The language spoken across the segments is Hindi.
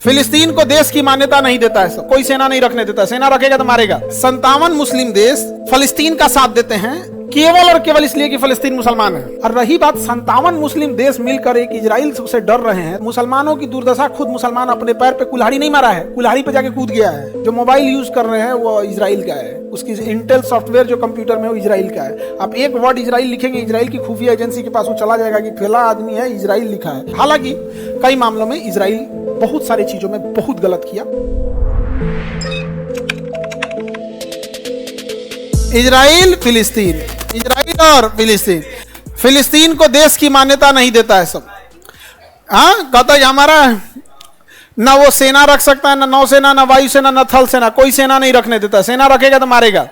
फिलिस्तीन को देश की मान्यता नहीं देता है, कोई सेना नहीं रखने देता, सेना रखेगा तो मारेगा। 57 मुस्लिम देश फिलिस्तीन का साथ देते हैं केवल और केवल इसलिए कि फिलिस्तीन मुसलमान है। और रही बात 57 मुस्लिम देश मिलकर एक इजराइल से डर रहे हैं। मुसलमानों की दुर्दशा, खुद मुसलमान अपने पैर पे कुल्हाड़ी नहीं मारा है, कुल्हाड़ी पे जाके कूद गया है। जो मोबाइल यूज कर रहे हैं वो इजराइल का है, उसकी इंटेल सॉफ्टवेयर जो कंप्यूटर में वो इजराइल का है। आप एक वर्ड इजराइल लिखेंगे, इजराइल की खुफिया एजेंसी के पास वो चला जाएगा कि फला आदमी है, इजराइल लिखा है। हालांकि कई मामलों में इजराइल बहुत सारी चीजों में बहुत गलत किया। इजराइल फिलिस्तीन, इजराइल और फिलिस्तीन, फिलिस्तीन को देश की मान्यता नहीं देता है सब। हाँ, कहता है हमारा ना वो सेना रख सकता है, ना नौसेना, ना वायुसेना, ना थल सेना, कोई सेना नहीं रखने देता, सेना रखेगा तो मारेगा।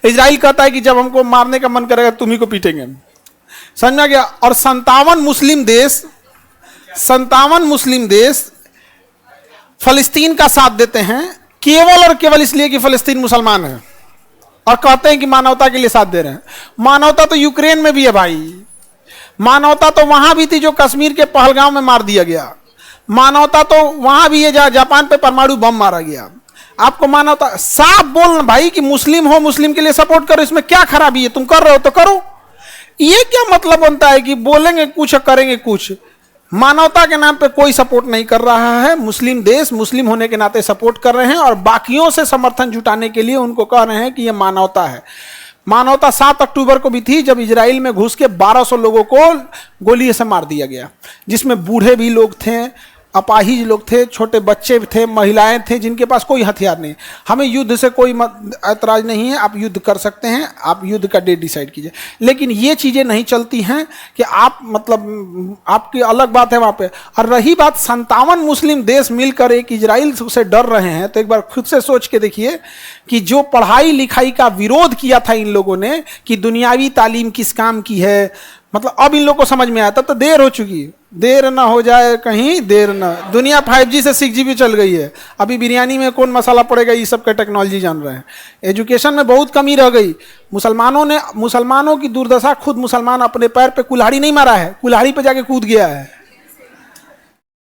इजराइल कहता है कि जब हमको मारने का मन करेगा तुम्ही को पीटेंगे। समझ में गया। और 57 मुस्लिम देश फलस्तीन का साथ देते हैं केवल और केवल इसलिए कि फलस्तीन मुसलमान है, और कहते हैं कि मानवता के लिए साथ दे रहे हैं। मानवता तो यूक्रेन में भी है भाई, मानवता तो वहां भी थी जो कश्मीर के पहलगांव में मार दिया गया। मानवता तो वहां भी है जहां जापान पे परमाणु बम मारा गया। आपको मानवता साफ बोलना भाई कि मुस्लिम हो, मुस्लिम के लिए सपोर्ट करो, इसमें क्या खराबी है? तुम कर रहे हो तो करो। ये क्या मतलब बनता है कि बोलेंगे कुछ करेंगे कुछ? मानवता के नाम पे कोई सपोर्ट नहीं कर रहा है। मुस्लिम देश मुस्लिम होने के नाते सपोर्ट कर रहे हैं और बाकियों से समर्थन जुटाने के लिए उनको कह रहे हैं कि ये मानवता है। मानवता 7 अक्टूबर को भी थी जब इजराइल में घुस के 1200 लोगों को गोली से मार दिया गया, जिसमें बूढ़े भी लोग थे, अपाहिज लोग थे, छोटे बच्चे थे, महिलाएं थे जिनके पास कोई हथियार नहीं। हमें युद्ध से कोई ऐतराज नहीं है, आप युद्ध कर सकते हैं, आप युद्ध का डेट डिसाइड कीजिए, लेकिन ये चीज़ें नहीं चलती हैं कि आप मतलब आपकी अलग बात है वहाँ पे। और रही बात 57 मुस्लिम देश मिलकर एक इजराइल से डर रहे हैं, तो एक बार खुद से सोच के देखिए कि जो पढ़ाई लिखाई का विरोध किया था इन लोगों ने कि दुनियावी तालीम किस काम की है, मतलब अब इन लोगों को समझ में आया। तब तो देर हो चुकी है, देर ना हो जाए कहीं देर ना। दुनिया 5G से 6G चल गई है, अभी बिरयानी में कौन मसाला पड़ेगा ये सब का टेक्नोलॉजी जान रहे हैं। एजुकेशन में बहुत कमी रह गई। मुसलमानों की दुर्दशा, खुद मुसलमान अपने पैर पे कुल्हाड़ी नहीं मारा है, कुल्हाड़ी पे जाके कूद गया है।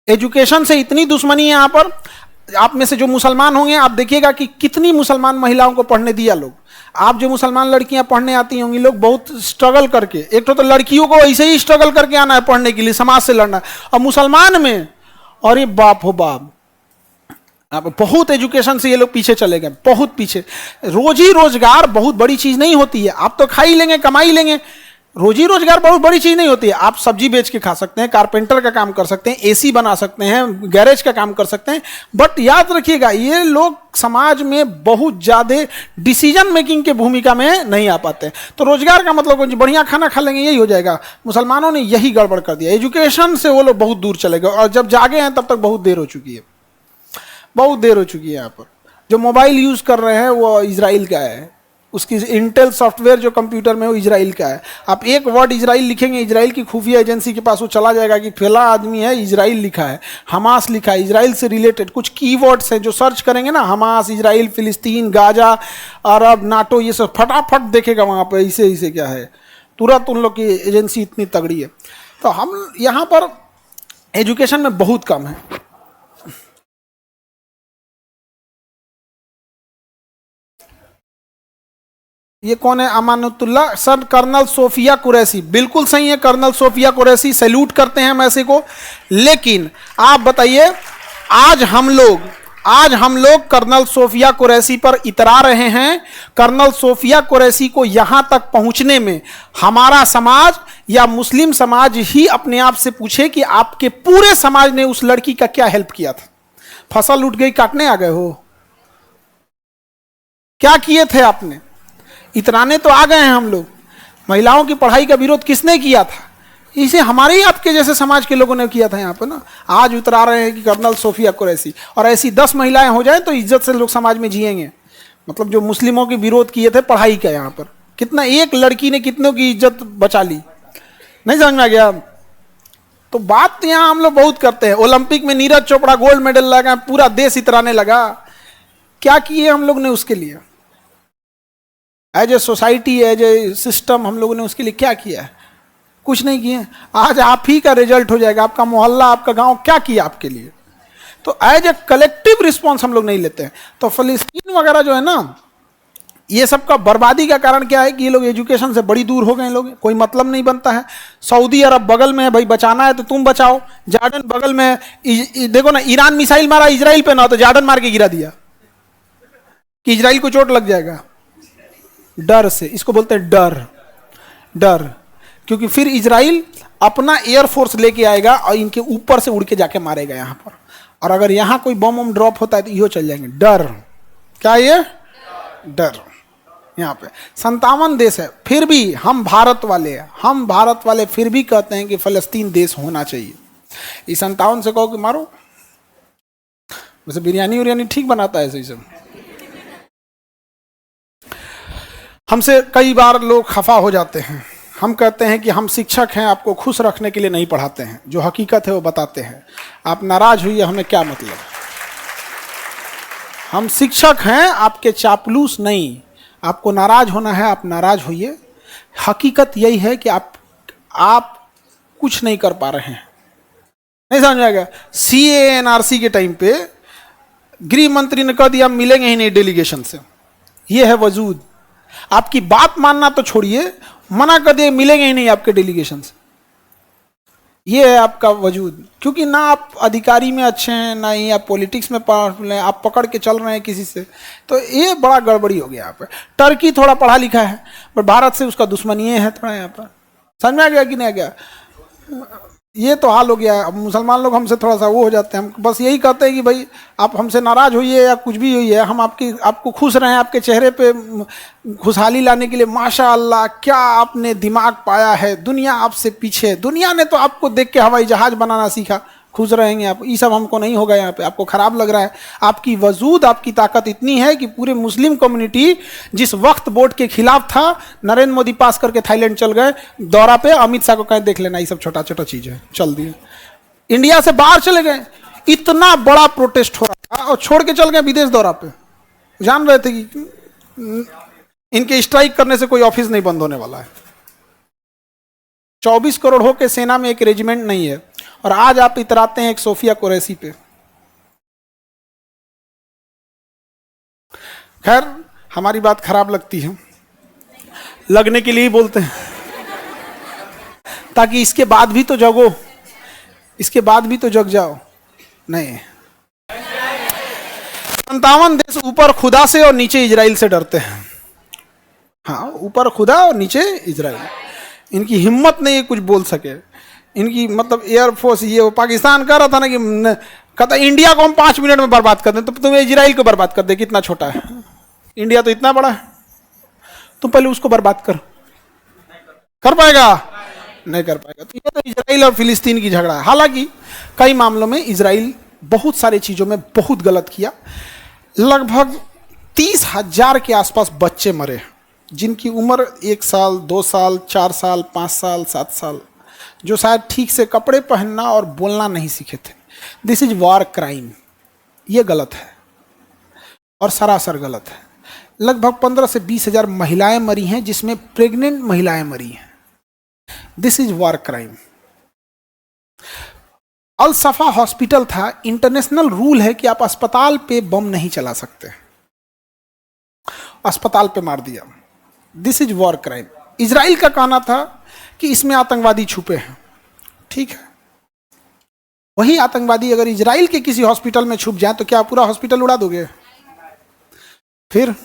एजुकेशन से इतनी दुश्मनी है यहाँ पर। आप में से जो मुसलमान होंगे आप देखिएगा कि कितनी मुसलमान महिलाओं को पढ़ने दिया लोग। आप जो मुसलमान लड़कियां पढ़ने आती होंगी, लोग बहुत स्ट्रगल करके, एक तो लड़कियों को ऐसे ही स्ट्रगल करके आना है पढ़ने के लिए, समाज से लड़ना है। और मुसलमान में और ये बाप हो बाप, आप बहुत एजुकेशन से ये लोग पीछे चले गए, बहुत पीछे। रोजी रोजगार बहुत बड़ी चीज नहीं होती है। आप तो खा ही लेंगे, कमा ही लेंगे, रोजी रोजगार बहुत बड़ी चीज नहीं होती है। आप सब्जी बेच के खा सकते हैं, कारपेंटर का काम कर सकते हैं, एसी बना सकते हैं, गैरेज का काम कर सकते हैं। बट याद रखिएगा ये लोग समाज में बहुत ज्यादा डिसीजन मेकिंग के भूमिका में नहीं आ पाते। तो रोजगार का मतलब बढ़िया खाना खा लेंगे यही हो जाएगा। मुसलमानों ने यही गड़बड़ कर दिया। एजुकेशन से वो लोग बहुत दूर चले गए, और जब जागे हैं तब तक बहुत देर हो चुकी है, बहुत देर हो चुकी है। यहाँ पर जो मोबाइल यूज कर रहे हैं वो इजराइल का है, उसकी इंटेल सॉफ्टवेयर जो कंप्यूटर में वो इजराइल का है। आप एक वर्ड इजराइल लिखेंगे, इजराइल की खुफिया एजेंसी के पास वो चला जाएगा कि फला आदमी है, इजराइल लिखा है, हमास लिखा है। इजराइल से रिलेटेड कुछ कीवर्ड्स हैं जो सर्च करेंगे ना, हमास, इजराइल, फिलिस्तीन, गाजा, अरब, नाटो, ये सब फटाफट देखेगा वहाँ पे इसे क्या है। तुरंत उन लोग की एजेंसी इतनी तगड़ी है। तो हम यहाँ पर एजुकेशन में बहुत कम है। ये कौन है? अमानुतुल्ला सर, कर्नल सोफिया कुरैशी। बिल्कुल सही है, कर्नल सोफिया कुरैशी, सैल्यूट करते हैं हम ऐसे को। लेकिन आप बताइए, आज हम लोग कर्नल सोफिया कुरैशी पर इतरा रहे हैं। कर्नल सोफिया कुरैशी को यहां तक पहुंचने में हमारा समाज या मुस्लिम समाज ही अपने आप से पूछे कि आपके पूरे समाज ने उस लड़की का क्या हेल्प किया था? फसल उठ गई, काटने आ गए हो? क्या किए थे आपने? इतराने तो आ गए हैं हम लोग। महिलाओं की पढ़ाई का विरोध किसने किया था? इसे हमारे ही आपके जैसे समाज के लोगों ने किया था यहाँ पर ना। आज उतरा रहे हैं कि कर्नल सोफिया कुरैशी, और ऐसी 10 महिलाएं हो जाएं तो इज्जत से लोग समाज में जिएंगे। मतलब जो मुस्लिमों के विरोध किए थे पढ़ाई का, यहाँ पर कितना एक लड़की ने कितनों की इज्जत बचा ली, नहीं समझ में आ गया? तो बात यहाँ हम लोग बहुत करते हैं। ओलंपिक में नीरज चोपड़ा गोल्ड मेडल लगा, पूरा देश इतराने लगा। क्या किए हम लोग ने उसके लिए? As a society, as a system हम लोगों ने उसके लिए क्या किया है? कुछ नहीं किए। आज आप ही का रिजल्ट हो जाएगा। आपका मोहल्ला, आपका गांव क्या किया आपके लिए? तो एज ए कलेक्टिव रिस्पॉन्स हम लोग नहीं लेते हैं। तो फिलिस्तीन वगैरह जो है ना, ये सब का बर्बादी का कारण क्या है कि ये लोग एजुकेशन से बड़ी दूर हो गए लोग, कोई मतलब नहीं बनता है। सऊदी अरब बगल में है, भाई बचाना है तो तुम बचाओ। जॉर्डन बगल में है, देखो ना ईरान मिसाइल मारा इजराइल पे ना, तो जॉर्डन मार के गिरा दिया कि इजराइल को चोट लग जाएगा। डर से, इसको बोलते हैं डर। डर, क्योंकि फिर इजराइल अपना एयरफोर्स लेके आएगा और इनके ऊपर से उड़ के जाके मारेगा यहां पर, और अगर यहां कोई बम ड्रॉप होता है तो इहो चल जाएंगे। डर, क्या ये डर। यहाँ पे 57 देश है, फिर भी हम भारत वाले फिर भी कहते हैं कि फलस्तीन देश होना चाहिए। इस 57 से कहो कि मारो, वैसे बिरयानी उरियानी ठीक बनाता है, सही सब। हमसे कई बार लोग खफा हो जाते हैं, हम कहते हैं कि हम शिक्षक हैं, आपको खुश रखने के लिए नहीं पढ़ाते हैं, जो हकीकत है वो बताते हैं। आप नाराज हुई, हमें क्या मतलब। हम शिक्षक हैं, आपके चापलूस नहीं। आपको नाराज होना है, आप नाराज होइए। हकीकत यही है कि आप कुछ नहीं कर पा रहे हैं। नहीं समझ आएगा। CANRC के टाइम पे गृह मंत्री ने कह दिया मिलेंगे ही नहीं डेलीगेशन से। ये है वजूद। आपकी बात मानना तो छोड़िए, मना कर दिए मिलेंगे ही नहीं आपके डेलीगेशन से। ये है आपका वजूद। क्योंकि ना आप अधिकारी में अच्छे हैं, ना ही आप पॉलिटिक्स में आप पकड़ के चल रहे हैं किसी से, तो ये बड़ा गड़बड़ी हो गया यहाँ पर। टर्की थोड़ा पढ़ा लिखा है, पर भारत से उसका दुश्मनी है थोड़ा यहाँ पर। समझ में आ गया कि नहीं आ गया। ये तो हाल हो गया। अब मुसलमान लोग हमसे थोड़ा सा वो हो जाते हैं। हम बस यही कहते हैं कि भाई आप हमसे नाराज होइए या कुछ भी होइए, हम आपको खुश रहें, आपके चेहरे पे खुशहाली लाने के लिए। माशाअल्लाह, क्या आपने दिमाग पाया है, दुनिया आपसे पीछे। दुनिया ने तो आपको देख के हवाई जहाज बनाना सीखा, खुश रहेंगे आप। ये सब हमको नहीं होगा यहाँ पे। आपको खराब लग रहा है। आपकी वजूद, आपकी ताकत इतनी है कि पूरे मुस्लिम कम्युनिटी जिस वक्त वोट के खिलाफ था, नरेंद्र मोदी पास करके थाईलैंड चल गए दौरा पे। अमित शाह को कहें देख लेना, ये सब छोटा छोटा चीज है, चल दिए। इंडिया से बाहर चले गए, इतना बड़ा प्रोटेस्ट हो रहा था और छोड़ के चल गए विदेश दौरा पे। जान रहे थे कि इनके स्ट्राइक करने से कोई ऑफिस नहीं बंद होने वाला है। 24 करोड़ हो के सेना में एक रेजिमेंट नहीं है, और आज आप इतराते हैं एक सोफिया कुरैशी पे। खैर, हमारी बात खराब लगती है, लगने के लिए ही बोलते हैं, ताकि इसके बाद भी तो जगो, इसके बाद भी तो जग जाओ। नहीं, 57 देश ऊपर खुदा से और नीचे इजराइल से डरते हैं। हाँ, ऊपर खुदा और नीचे इजराइल। इनकी हिम्मत नहीं है कुछ बोल सके। इनकी मतलब एयरफोर्स, ये वो पाकिस्तान कह रहा था ना कि कहता इंडिया को हम 5 मिनट में बर्बाद कर दें, तो तुम्हें इजराइल को बर्बाद कर दे। कितना छोटा है इंडिया, तो इतना बड़ा है। तुम पहले उसको बर्बाद कर पाएगा? नहीं कर पाएगा। तो ये तो इजराइल और फिलिस्तीन की झगड़ा है। हालांकि कई मामलों में इजराइल बहुत सारी चीजों में बहुत गलत किया। लगभग 30,000 के आसपास बच्चे मरे, जिनकी उम्र 1 साल, 2 साल, 4 साल, 5 साल, 7 साल, जो शायद ठीक से कपड़े पहनना और बोलना नहीं सीखे थे। This is war crime. ये गलत है और सरासर गलत है। लगभग 15 से 20,000 महिलाएं मरी हैं, जिसमें प्रेग्नेंट महिलाएं मरी हैं। This is war crime. Al Safa hospital था, इंटरनेशनल रूल है कि आप अस्पताल पे बम नहीं चला सकते। अस्पताल पे मार दिया। This is war crime. Israel का कहना था कि इसमें आतंकवादी छुपे हैं। ठीक है, वही आतंकवादी अगर इजराइल के किसी हॉस्पिटल में छुप जाए तो क्या पूरा हॉस्पिटल उड़ा दोगे? फिर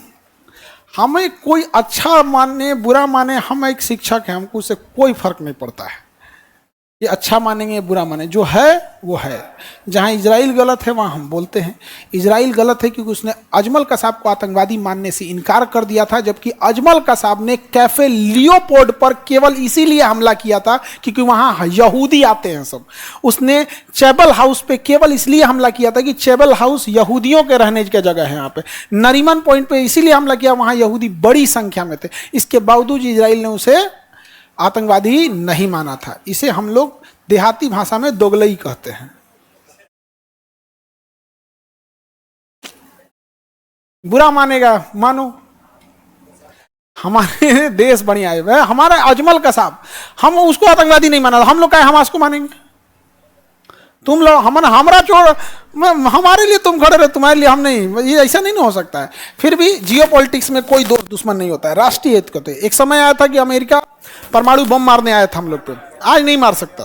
हमें कोई अच्छा माने बुरा माने, हम एक शिक्षक हैं, हमको उससे कोई फर्क नहीं पड़ता है। ये अच्छा मानेंगे बुरा माने, जो है वो है। जहां इजराइल गलत है वहां हम बोलते हैं इजराइल गलत है, क्योंकि उसने अजमल कसाब को आतंकवादी मानने से इनकार कर दिया था। जबकि अजमल कसाब ने कैफे लियोपोल्ड पर केवल इसीलिए हमला किया था क्योंकि वहां यहूदी आते हैं सब। उसने चैबल हाउस पे केवल इसलिए हमला किया था कि चैबल हाउस यहूदियों के रहने की जगह है। यहाँ पे नरीमन पॉइंट पे इसीलिए हमला किया, वहां यहूदी बड़ी संख्या में थे। इसके बावजूद इजराइल ने उसे आतंकवादी नहीं माना था। इसे हम लोग देहाती भाषा में दोगलई कहते हैं। बुरा मानेगा मानो, हमारे देश बढ़िया है। हमारा अजमल कसाब, हम उसको आतंकवादी नहीं माना, हम लोग क्या हमास को मानेंगे? तुम लोग हमारा छोड़, हमारे लिए तुम खड़े रहे, तुम्हारे लिए हम नहीं, ये ऐसा नहीं ना हो सकता है। फिर भी जियोपॉलिटिक्स में कोई दोस्त दुश्मन नहीं होता है, राष्ट्रीय हित को। एक समय आया था कि अमेरिका परमाणु बम मारने आया था हम लोग पे, आज नहीं मार सकता।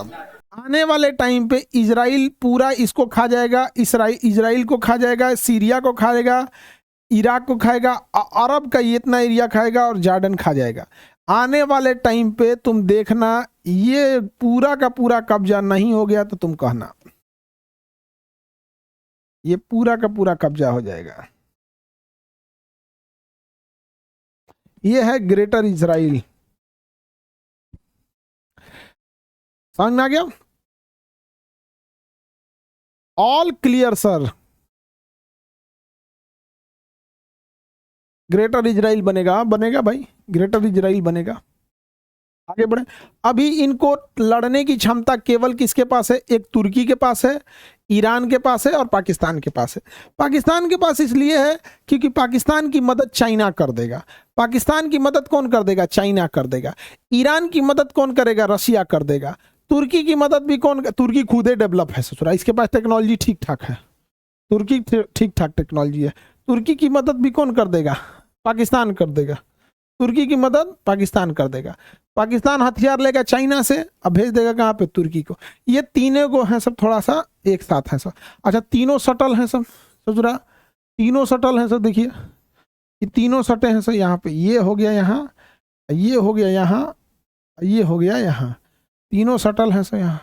आने वाले टाइम पे इजराइल पूरा इसको खा जाएगा, इजराइल को खा जाएगा, सीरिया को खाएगा, इराक को खाएगा, अरब का इतना एरिया खाएगा और जॉर्डन खा जाएगा। आने वाले टाइम पे तुम देखना, ये पूरा का पूरा कब्जा नहीं हो गया तो तुम कहना, ये पूरा का पूरा कब्जा हो जाएगा। ये है ग्रेटर इजराइल। समझ में आ गया? All clear sir. Greater Israel बनेगा, बनेगा भाई, ग्रेटर इजराइल बनेगा। आगे बढ़े। अभी इनको लड़ने की क्षमता केवल किसके पास है? एक तुर्की के पास है, ईरान के पास है और पाकिस्तान के पास है। पाकिस्तान के पास इसलिए है क्योंकि पाकिस्तान की मदद चाइना कर देगा। पाकिस्तान की मदद कौन कर देगा? चाइना कर देगा। ईरान की मदद कौन करेगा? रशिया कर देगा। तुर्की की मदद भी कौन? तुर्की खुद ही डेवलप है ससुरा, इसके पास टेक्नोलॉजी ठीक ठाक है, तुर्की ठीक ठाक टेक्नोलॉजी है। तुर्की की मदद भी कौन कर देगा? पाकिस्तान कर देगा। तुर्की की मदद पाकिस्तान कर देगा। पाकिस्तान हथियार लेगा चाइना से, अब भेज देगा कहाँ पे? तुर्की को। ये तीनों को हैं सब थोड़ा सा एक साथ हैं सब। अच्छा, तीनों सटल हैं सब ससुरा, तीनों सटल हैं सब। देखिए ये तीनों सटे हैं सब यहाँ पे, ये हो गया यहाँ, ये हो गया यहाँ, ये हो गया यहाँ, तीनों सटल हैं सब यहाँ।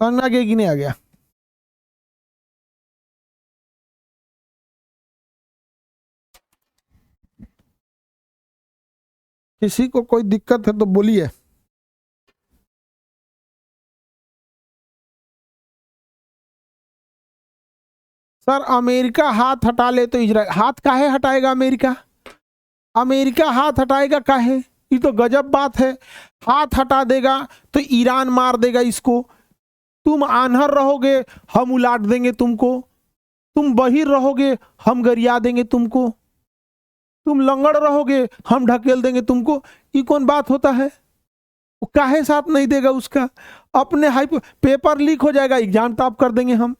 समझ में आ गया कि नहीं आ गया? किसी को कोई दिक्कत है तो बोलिए। सर अमेरिका हाथ हटा ले तो इजराइल हाथ काहे हटाएगा? अमेरिका अमेरिका हाथ हटाएगा काहे? ये तो गजब बात है। हाथ हटा देगा तो ईरान मार देगा इसको। तुम आन्हर रहोगे हम उलाट देंगे तुमको, तुम बहिर रहोगे हम गरिया देंगे तुमको, तुम लंगड़ रहोगे हम ढकेल देंगे तुमको। ये कौन बात होता है? वो काहे साथ नहीं देगा उसका? अपने हाई पेपर लीक हो जाएगा, एग्जाम टॉप कर देंगे हम।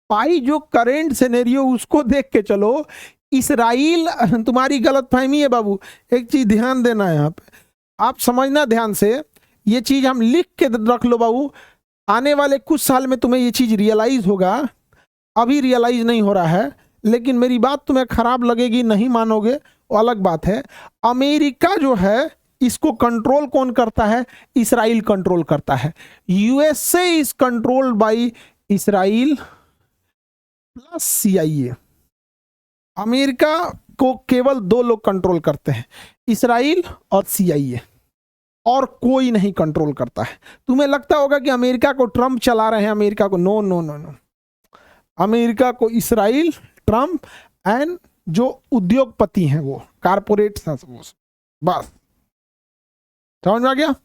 भाई जो करेंट सिनेरियो उसको देख के चलो। इसराइल, तुम्हारी गलत फहमी है बाबू, एक चीज ध्यान देना है यहाँ पे, आप समझना ध्यान से, ये चीज हम लिख के रख लो बाबू। आने वाले कुछ साल में तुम्हें ये चीज रियलाइज होगा, अभी रियलाइज नहीं हो रहा है, लेकिन मेरी बात तुम्हें खराब लगेगी, नहीं मानोगे, वो अलग बात है। अमेरिका जो है इसको कंट्रोल कौन करता है? इसराइल कंट्रोल करता है। USA is controlled by Israel plus CIA। America को केवल दो लोग कंट्रोल करते हैं, इसराइल और CIA, और कोई नहीं कंट्रोल करता है। तुम्हें लगता होगा कि अमेरिका को ट्रम्प चला रहे हैं, अमेरिका को, no no no no, America को इसराइल, ट्रम्प एंड जो उद्योगपति हैं वो कारपोरेट, बस। समझ में आ गया?